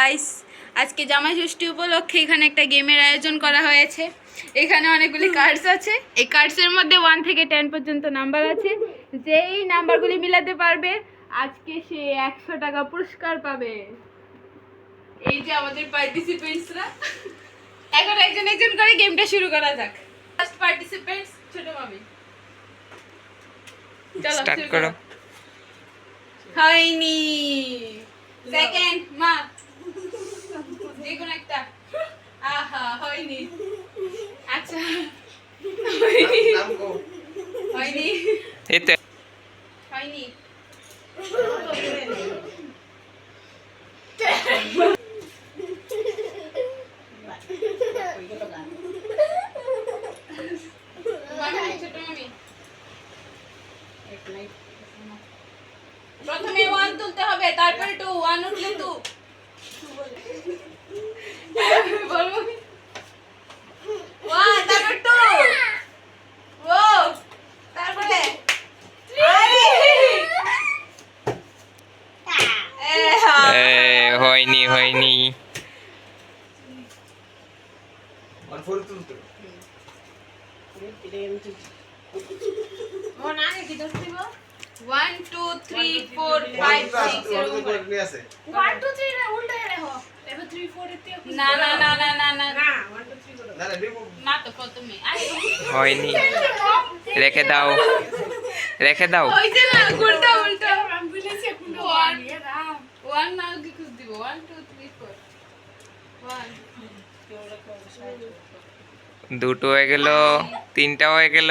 Guys, আজকে জামাই ষষ্ঠী উপলক্ষে এখানে একটা গেমের আয়োজন করা হয়েছে। এখানে অনেকগুলি কার্ডস আছে। এই কার্ডসের মধ্যে 1 থেকে 10 পর্যন্ত নাম্বার আছে। যেই নাম্বারগুলি মিলাতে পারবে আজকে সে 100 টাকা পুরস্কার পাবে। এই যে আমাদের পার্টিসিপেন্টসরা, এখন একজন একজন করে গেমটা শুরু করা যাক। ফার্স্ট পার্টিসিপেন্টস ছোট মামি, চলো স্টার্ট শুরু করো। হয়নি। সেকেন্ড মা, যে কোনো একটা। আহা, হয়নি। আচ্ছা, হয়নি হয়নি এতে হয়নি। মামি, ছোট মামি, প্রথমে 1 তুলতে হবে, তারপরে 2, 1 উঠলে 2 বলবো। 1, তারপর 2, ও তারপরে হয়নি হয়নি। One, two, three, four, five, six, এরকম করে। না না না না না না না, তো প্রথমে হয়নি, রেখে দাও রেখে দাও। হইছে না, উল্টা উল্টা। 1 না কি খুঁজ দিব। 1 2 3 4 1 দুটো হয়ে গেল, তিনটা হয়ে গেল,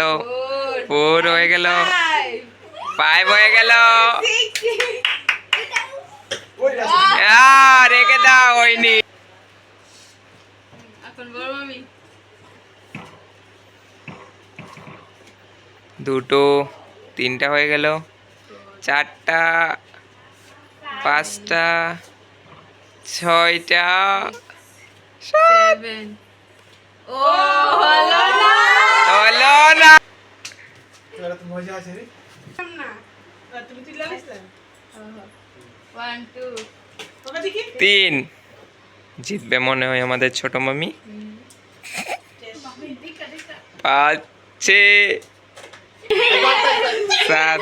4 হয়ে গেল, 5 হয়ে গেল। রেখে দাও, হয়নি। এখন বড় মামি, দুটো, তিনটা হয়ে গেল, 4টা, 5টা, 6টা, 7। ও হলো না, হলো না। তুমি তুলে আসলে 1 2 বাবা দেখি 3 জিতবে মনে হয় আমাদের ছোট মামি। 5 6 7